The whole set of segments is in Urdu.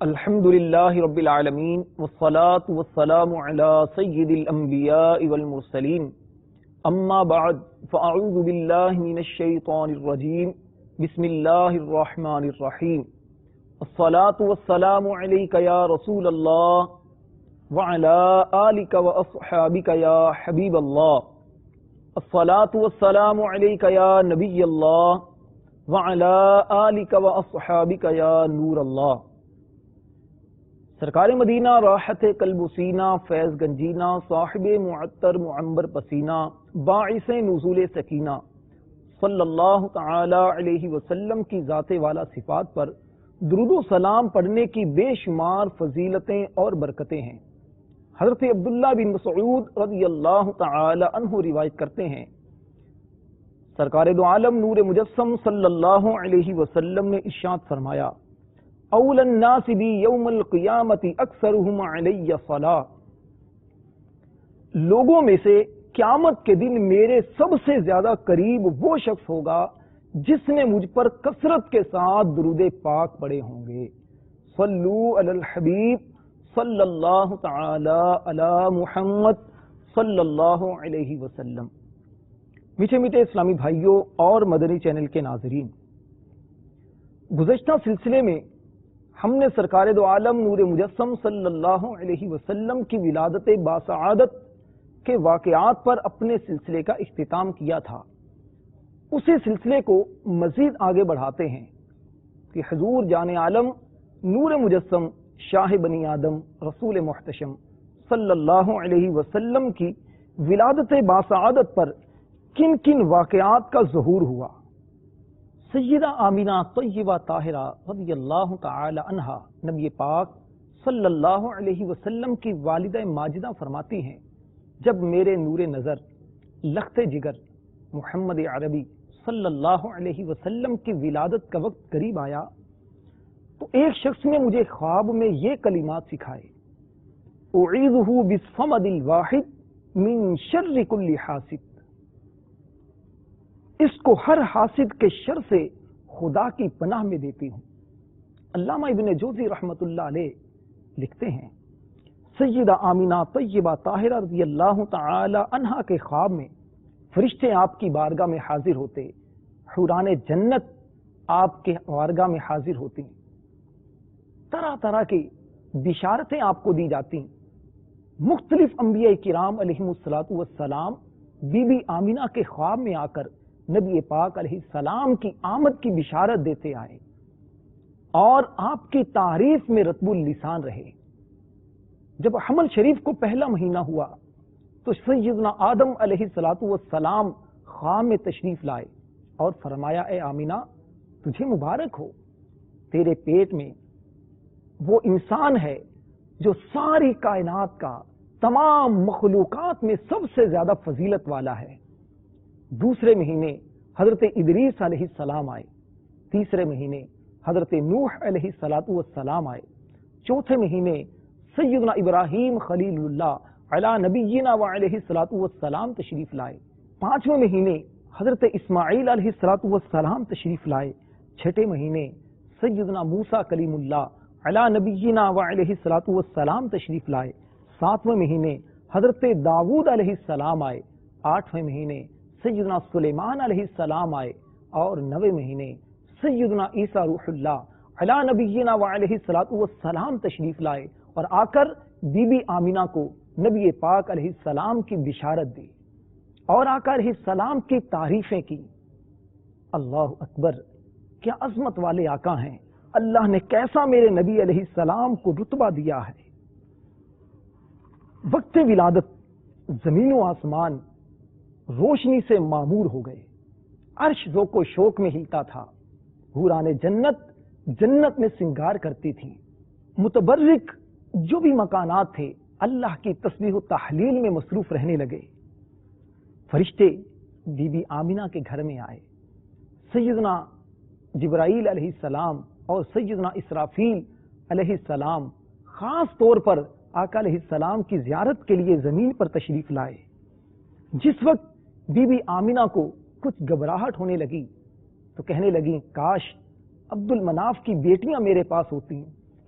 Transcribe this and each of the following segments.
الحمدللہ رب العالمین والصلاة والسلام علی سید الانبیاء والمرسلین اما بعد فاعوذ باللہ من الشیطان الرجیم بسم اللہ الرحمن الرحیم الصلاة والسلام علیک یا رسول اللہ وعلی آلک واصحابک یا حبیب اللہ الصلاة والسلام علیک یا نبی اللہ وعلی آلک واصحابک یا نور اللہ۔ سرکار مدینہ راحت قلب و سینہ فیض گنجینہ صاحب معطر معنبر پسینہ باعث نزول سکینہ صلی اللہ تعالی علیہ وسلم کی ذات والا صفات پر درود و سلام پڑھنے کی بے شمار فضیلتیں اور برکتیں ہیں۔ حضرت عبداللہ بن مسعود رضی اللہ تعالی عنہ روایت کرتے ہیں، سرکار دو عالم نور مجسم صلی اللہ علیہ وسلم نے ارشاد فرمایا، اول الناس بی یوم القیامت اکثرہم علی صلاۃ، لوگوں میں سے قیامت کے دن میرے سب سے زیادہ قریب وہ شخص ہوگا جس نے مجھ پر کثرت کے ساتھ درود پاک پڑھے ہوں گے۔ صلو علی الحبیب صلی اللہ تعالی علی محمد صلی اللہ علیہ وسلم۔ میٹھے میٹھے اسلامی بھائیوں اور مدنی چینل کے ناظرین، گزشتہ سلسلے میں ہم نے سرکار دو عالم نور مجسم صلی اللہ علیہ وسلم کی ولادت باسعادت کے واقعات پر اپنے سلسلے کا اختتام کیا تھا۔ اسی سلسلے کو مزید آگے بڑھاتے ہیں کہ حضور جان عالم نور مجسم شاہ بنی آدم رسول محتشم صلی اللہ علیہ وسلم کی ولادت باسعادت پر کن کن واقعات کا ظہور ہوا۔ سیدہ آمینہ طیبہ طاہرہ رضی اللہ تعالی عنہا نبی پاک صلی اللہ علیہ وسلم کی والدہ ماجدہ فرماتی ہیں، جب میرے نور نظر لخت جگر محمد عربی صلی اللہ علیہ وسلم کی ولادت کا وقت قریب آیا تو ایک شخص نے مجھے خواب میں یہ کلمات سکھائے، اعیذہ بالصمد الواحد من شر کل حاسد، اس کو ہر حاسد کے شر سے خدا کی پناہ میں دیتی ہوں۔ علامہ ابن جوزی رحمت اللہ علیہ لکھتے ہیں، سیدہ آمینہ طیبہ طاہرہ رضی اللہ تعالی عنہا کے خواب میں فرشتے آپ کی بارگاہ میں حاضر ہوتے، حوران جنت آپ کے بارگاہ میں حاضر ہوتی، طرح طرح کی بشارتیں آپ کو دی جاتی۔ مختلف انبیاء کرام علیہم الصلاۃ والسلام بی بی آمینہ کے خواب میں آ کر نبی پاک علیہ السلام کی آمد کی بشارت دیتے آئے اور آپ کی تعریف میں رطب اللسان رہے۔ جب حمل شریف کو پہلا مہینہ ہوا تو سیدنا آدم علیہ الصلاۃ والسلام خواب میں تشریف لائے اور فرمایا، اے آمینہ تجھے مبارک ہو، تیرے پیٹ میں وہ انسان ہے جو ساری کائنات کا تمام مخلوقات میں سب سے زیادہ فضیلت والا ہے۔ دوسرے مہینے حضرت ادریس علیہ السلام آئے، تیسرے مہینے حضرت نوح علیہ السلام آئے، چوتھے مہینے سیدنا ابراہیم خلیل اللہ علی نبینا وعلیہ السلام تشریف لائے، پانچویں مہینے حضرت اسماعیل علیہ السلام تشریف لائے، چھٹے مہینے سیدنا موسیٰ کلیم اللہ علی نبینا وعلیہ السلام تشریف لائے، ساتویں مہینے حضرت داود علیہ السلام آئے، آٹھویں مہینے سیدنا سلیمان علیہ السلام آئے، اور نویں مہینے سیدنا عیسیٰ روح اللہ علی نبینا وعلیہ السلام تشریف لائے اور آ کر بی بی آمینہ کو نبی پاک علیہ السلام کی بشارت دی اور آقا علیہ السلام کی تعریفیں کی۔ اللہ اکبر، کیا عظمت والے آقا ہیں، اللہ نے کیسا میرے نبی علیہ السلام کو رتبہ دیا ہے۔ وقت ولادت زمین و آسمان روشنی سے معمور ہو گئے، عرش ذوق و شوق میں ہلتا تھا، حوران جنت جنت میں سنگار کرتی تھی، متبرک جو بھی مکانات تھے اللہ کی تسبیح و تحلیل میں مصروف رہنے لگے۔ فرشتے بی بی آمینہ کے گھر میں آئے، سیدنا جبرائیل علیہ السلام اور سیدنا اسرافیل علیہ السلام خاص طور پر آقا علیہ السلام کی زیارت کے لیے زمین پر تشریف لائے۔ جس وقت بی بی آمینہ کو کچھ گھبراہٹ ہونے لگی تو کہنے لگی، کاش عبد المناف کی بیٹیاں میرے پاس ہوتی،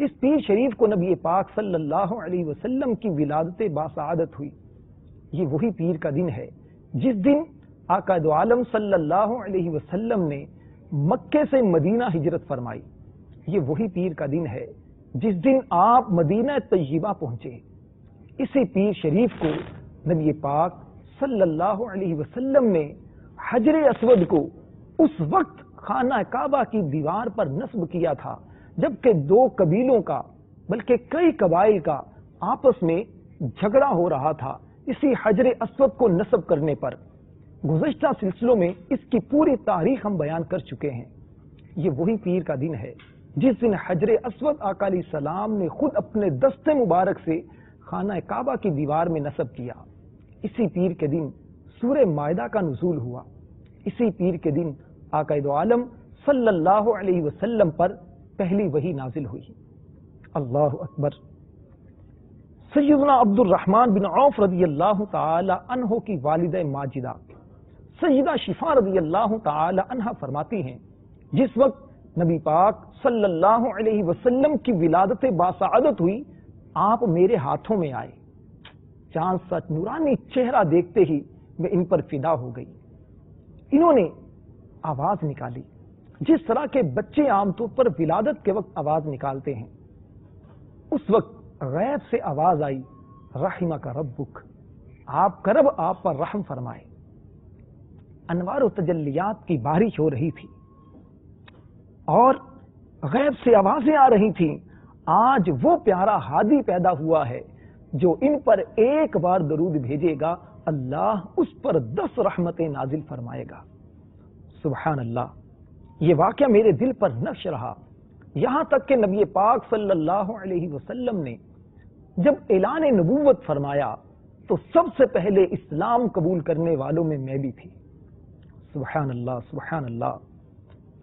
اس پیر شریف کو نبی پاک صلی اللہ علیہ وسلم کی ولادت باسعادت ہوئی۔ یہ وہی پیر کا دن ہے جس دن آقا دو عالم صلی اللہ علیہ وسلم نے مکے سے مدینہ ہجرت فرمائی۔ یہ وہی پیر کا دن ہے جس دن آپ مدینہ طیبہ پہنچے۔ اسی پیر شریف کو نبی پاک صلی اللہ علیہ وسلم نے حجر اسود کو اس وقت خانہ کعبہ کی دیوار پر نصب کیا تھا جبکہ دو قبیلوں کا بلکہ کئی قبائل کا آپس میں جھگڑا ہو رہا تھا اسی حجر اسود کو نصب کرنے پر۔ گزشتہ سلسلوں میں اس کی پوری تاریخ ہم بیان کر چکے ہیں۔ یہ وہی پیر کا دن ہے جس دن حجر اسود آقا علیہ السلام نے خود اپنے دست مبارک سے خانہ کعبہ کی دیوار میں نصب کیا۔ اسی پیر کے دن سورہ مائدہ کا نزول ہوا۔ اسی پیر کے دن آقا دو عالم صلی اللہ علیہ وسلم پر پہلی وحی نازل ہوئی۔ اللہ اکبر۔ سیدنا عبد الرحمن بن عوف رضی اللہ تعالی عنہ کی والدہ ماجدہ سیدہ شفا رضی اللہ تعالی عنہ فرماتی ہیں، جس وقت نبی پاک صلی اللہ علیہ وسلم کی ولادت باسعادت ہوئی، آپ میرے ہاتھوں میں آئے۔ چاند سا نورانی چہرہ دیکھتے ہی میں ان پر فدا ہو گئی۔ انہوں نے آواز نکالی جس طرح کے بچے عام طور پر ولادت کے وقت آواز نکالتے ہیں۔ اس وقت غیب سے آواز آئی، رحمک ربک، آپ کا رب آپ پر رحم فرمائے۔ انوار و تجلیات کی بارش ہو رہی تھی اور غیب سے آوازیں آ رہی تھیں، آج وہ پیارا ہادی پیدا ہوا ہے جو ان پر ایک بار درود بھیجے گا، اللہ اس پر 10 رحمتیں نازل فرمائے گا۔ سبحان اللہ۔ یہ واقعہ میرے دل پر نقش رہا، یہاں تک کہ نبی پاک صلی اللہ علیہ وسلم نے جب اعلان نبوت فرمایا تو سب سے پہلے اسلام قبول کرنے والوں میں میں بھی تھی۔ سبحان اللہ، سبحان اللہ۔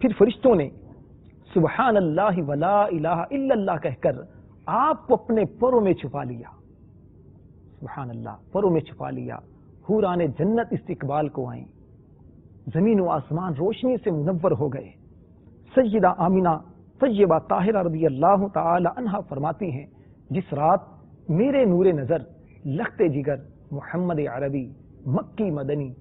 پھر فرشتوں نے سبحان اللہ ولا الہ الا اللہ کہہ کر آپ کو اپنے پروں میں چھپا لیا۔ سبحان اللہ، پروں میں چھپا لیا۔ حوران جنت استقبال کو آئیں، زمین و آسمان روشنی سے منور ہو گئے۔ سیدہ آمینہ طیبہ طاہرہ رضی اللہ تعالی عنہا فرماتی ہیں، جس رات میرے نور نظر لخت جگر محمد عربی مکی مدنی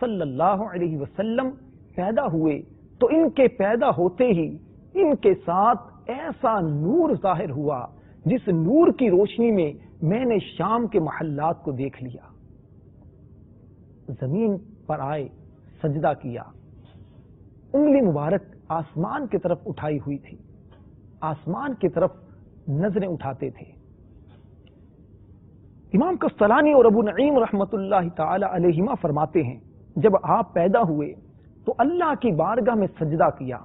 صلی اللہ علیہ وسلم پیدا ہوئے تو ان کے پیدا ہوتے ہی ان کے ساتھ ایسا نور ظاہر ہوا جس نور کی روشنی میں نے شام کے محلات کو دیکھ لیا۔ زمین پر آئے، سجدہ کیا، انگلی مبارک آسمان کی طرف اٹھائی ہوئی تھی، آسمان کی طرف نظریں اٹھاتے تھے۔ امام قسطلانی اور ابو نعیم رحمت اللہ تعالی علیہما فرماتے ہیں، جب آپ پیدا ہوئے تو اللہ کی بارگاہ میں سجدہ کیا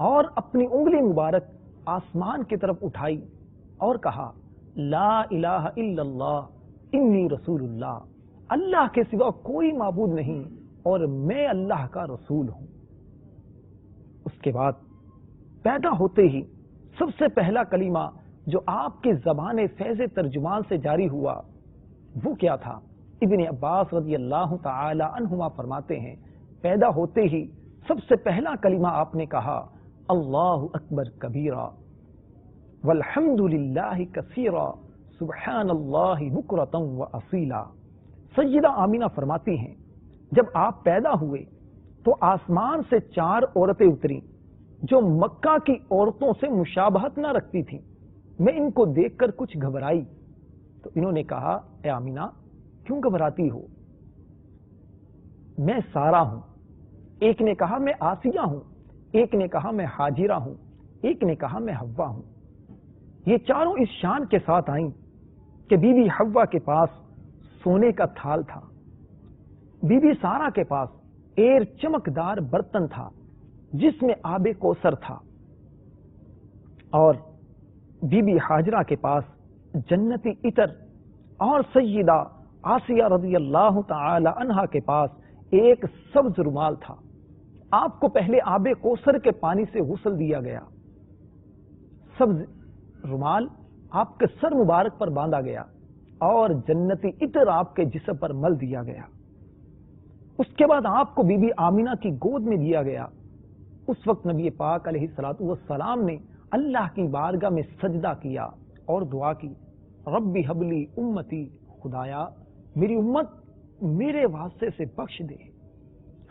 اور اپنی انگلی مبارک آسمان کی طرف اٹھائی اور کہا، لا الہ الا اللہ انی رسول اللہ، اللہ کے سوا کوئی معبود نہیں اور میں اللہ کا رسول ہوں۔ اس کے بعد پیدا ہوتے ہی سب سے پہلا کلمہ جو آپ کی زبان فیض ترجمان سے جاری ہوا وہ کیا تھا؟ ابن عباس رضی اللہ تعالی عنہما فرماتے ہیں، پیدا ہوتے ہی سب سے پہلا کلمہ آپ نے کہا، اللہ اکبر کبیرہ والحمد للہ کثیرہ سبحان اللہ بکرۃ و اصیلا۔ سیدہ آمینہ فرماتی ہیں، جب آپ پیدا ہوئے تو آسمان سے 4 عورتیں اتریں جو مکہ کی عورتوں سے مشابہت نہ رکھتی تھیں۔ میں ان کو دیکھ کر کچھ گھبرائی تو انہوں نے کہا، اے آمینہ کیوں گھبراتی ہو؟ میں سارہ ہوں۔ ایک نے کہا میں آسیہ ہوں، ایک نے کہا میں حاجرہ ہوں، ایک نے کہا میں حوا ہوں۔ یہ چاروں اس شان کے ساتھ آئیں کہ بی بی حوا کے پاس سونے کا تھال تھا، بی بی سارہ کے پاس ایر چمکدار برتن تھا جس میں آب کوثر تھا، اور بی بی حاجرہ کے پاس جنتی عطر، اور سیدہ آسیہ رضی اللہ تعالی عنہا کے پاس ایک سبز رومال تھا۔ آپ کو پہلے آب کوثر کے پانی سے غسل دیا گیا، سبز رومال آپ کے سر مبارک پر باندھا گیا اور جنتی عطر آپ کے جسم پر مل دیا گیا۔ اس کے بعد آپ کو بی بی آمینہ کی گود میں دیا گیا۔ اس وقت نبی پاک علیہ الصلوۃ والسلام نے اللہ کی بارگاہ میں سجدہ کیا اور دعا کی، ربی حبلی امتی، خدایا میری امت میرے واسطے سے بخش دے۔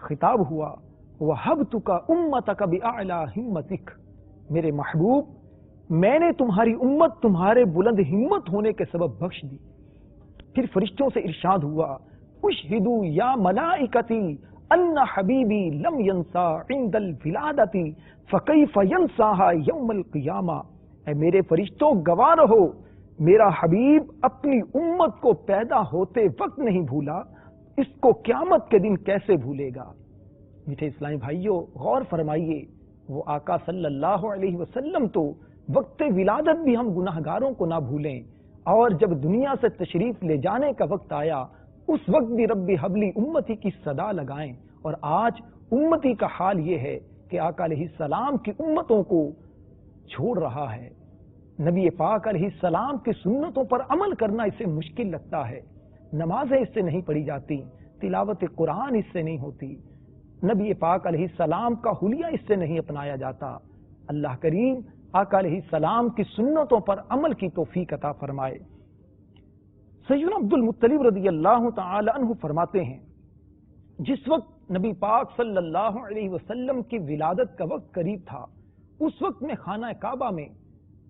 خطاب ہوا وَحَبْتُكَ أُمَّتَكَ بِأَعْلَى ہمتک، میرے محبوب میں نے تمہاری امت تمہارے بلند ہمت ہونے کے سبب بخش دی۔ پھر فرشتوں سے ارشاد ہوا اشہدوا یا ملائکتی ان حبیبی لم ینسا عند الولادتی فکیف ینساہا یوم القیامہ، اے میرے فرشتوں گواہ رہو میرا حبیب اپنی امت کو پیدا ہوتے وقت نہیں بھولا، اس کو قیامت کے دن کیسے بھولے گا۔ میٹھے اسلامی بھائیوں، غور فرمائیے، وہ آقا صلی اللہ علیہ وسلم تو وقت ولادت بھی ہم گناہگاروں کو نہ بھولیں، اور جب دنیا سے تشریف لے جانے کا وقت آیا اس وقت بھی ربی حبلی امتی کی صدا لگائیں۔ اور آج امتی کا حال یہ ہے کہ آقا علیہ السلام کی امتوں کو چھوڑ رہا ہے، نبی پاک علیہ السلام کی سنتوں پر عمل کرنا اسے مشکل لگتا ہے، نمازیں اس سے نہیں پڑھی جاتی، تلاوت قرآن اس سے نہیں ہوتی، نبی پاک علیہ السلام کا حلیہ اس سے نہیں اپنایا جاتا۔ اللہ کریم آقا علیہ السلام کی سنتوں پر عمل کی توفیق عطا فرمائے۔ سیدنا عبد المطلب رضی اللہ تعالی عنہ فرماتے ہیں، جس وقت نبی پاک صلی اللہ علیہ وسلم کی ولادت کا وقت قریب تھا، اس وقت میں خانہ کعبہ میں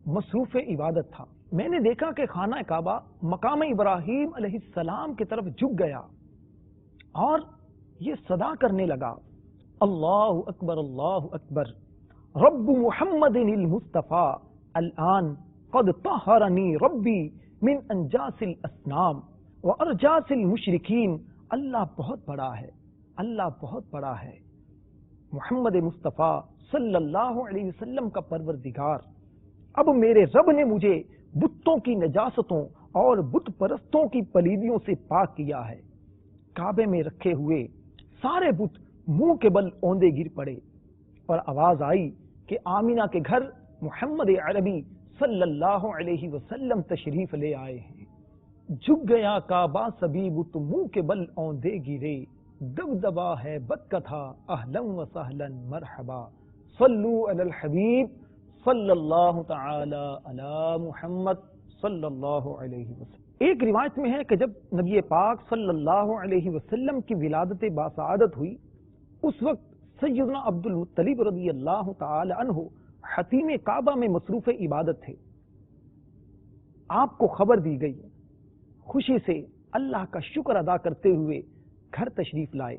مصروف عبادت تھا۔ میں نے دیکھا کہ خانہ کعبہ مقام ابراہیم علیہ السلام کی طرف جھک گیا اور یہ صدا کرنے لگا، اللہ اکبر اللہ اکبر، رب محمد المصطفیٰ الآن قد طہرنی ربی من انجاس الاسنام وارجاس المشرکین۔ اللہ بہت بڑا ہے، اللہ بہت بڑا ہے۔ محمد مصطفیٰ صلی اللہ علیہ وسلم کا پروردگار، اب میرے رب نے مجھے بتوں کی نجاستوں اور بت پرستوں کی پلیدیوں سے پاک کیا ہے۔ کعبے میں رکھے ہوئے سارے بت منہ کے بل اوندے گر پڑے اور آواز آئی کہ آمینہ کے گھر محمد عربی صلی اللہ علیہ وسلم تشریف لے آئے ہیں۔ جھک گیا کعبہ سبھی بت منہ کے بل اوندے گرے، دبدبا ہے بت کا تھا اہلا و سہلا مرحبا، صلو علی الحبیب صلی اللہ تعالی علی محمد صلی اللہ علیہ وسلم۔ ایک روایت میں ہے کہ جب نبی پاک صلی اللہ علیہ وسلم کی ولادت باسعادت ہوئی، اس وقت سیدنا عبد المطلب رضی اللہ تعالی عنہ حتیم کعبہ میں مصروف عبادت تھے۔ آپ کو خبر دی گئی، خوشی سے اللہ کا شکر ادا کرتے ہوئے گھر تشریف لائے،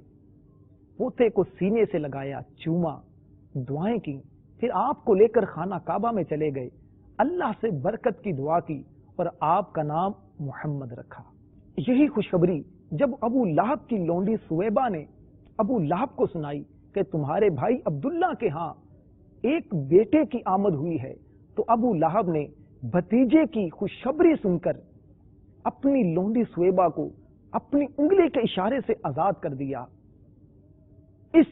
پوتے کو سینے سے لگایا، چوما، دعائیں کی، پھر آپ کو لے کر خانہ کعبہ میں چلے گئے، اللہ سے برکت کی دعا کی اور آپ کا نام محمد رکھا۔ یہی خوشخبری جب ابو لہب کی لونڈی سویبہ نے ابو لہب کو سنائی کہ تمہارے بھائی عبداللہ کے ہاں ایک بیٹے کی آمد ہوئی ہے، تو ابو لہب نے بھتیجے کی خوشخبری سن کر اپنی لونڈی سویبہ کو اپنی انگلی کے اشارے سے آزاد کر دیا۔ اس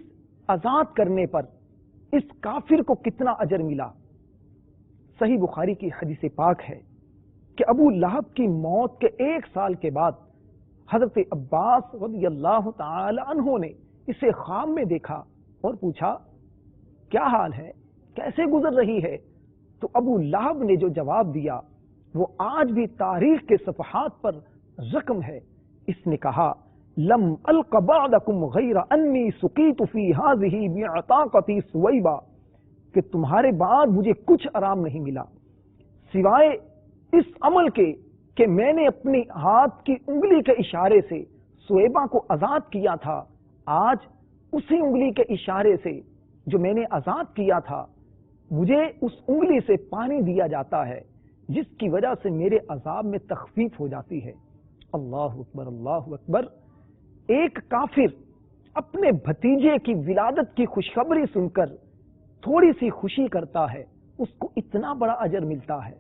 آزاد کرنے پر اس کافر کو کتنا اجر ملا۔ صحیح بخاری کی حدیث پاک ہے کہ ابو لہب کی موت کے 1 سال کے بعد حضرت عباس رضی اللہ تعالی عنہ نے اسے خواب میں دیکھا اور پوچھا کیا حال ہے، کیسے گزر رہی ہے؟ تو ابو لہب نے جو جواب دیا وہ آج بھی تاریخ کے صفحات پر رقم ہے۔ اس نے کہا لم الق بعدکم غیر انی سقیت فی ہذہ بعتاقتی سویبہ، کہ تمہارے بعد مجھے کچھ آرام نہیں ملا سوائے اس عمل کے کہ میں نے اپنی ہاتھ کی انگلی کے اشارے سے سویبہ کو آزاد کیا تھا۔ آج اسی انگلی کے اشارے سے جو میں نے آزاد کیا تھا مجھے اس انگلی سے پانی دیا جاتا ہے، جس کی وجہ سے میرے عذاب میں تخفیف ہو جاتی ہے۔ اللہ اکبر اللہ اکبر۔ ایک کافر اپنے بھتیجے کی ولادت کی خوشخبری سن کر تھوڑی سی خوشی کرتا ہے، اس کو اتنا بڑا اجر ملتا ہے۔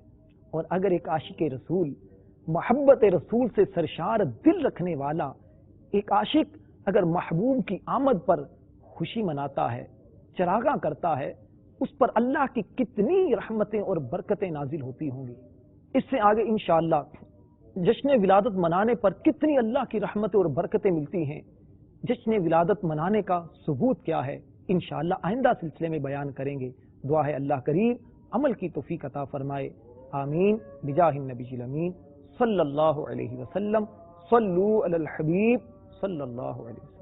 اور اگر ایک عاشق رسول، محبت رسول سے سرشار دل رکھنے والا ایک عاشق اگر محبوب کی آمد پر خوشی مناتا ہے، چراغاں کرتا ہے، اس پر اللہ کی کتنی رحمتیں اور برکتیں نازل ہوتی ہوں گی۔ اس سے آگے انشاءاللہ جشن ولادت منانے پر کتنی اللہ کی رحمتیں اور برکتیں ملتی ہیں، جشن ولادت منانے کا ثبوت کیا ہے، انشاءاللہ آئندہ سلسلے میں بیان کریں گے۔ دعا ہے اللہ کریم عمل کی توفیق عطا فرمائے، آمین بجاہ النبی الامین صلی اللہ علیہ وسلم۔ صلو علی الحبیب صلی اللہ علیہ وسلم۔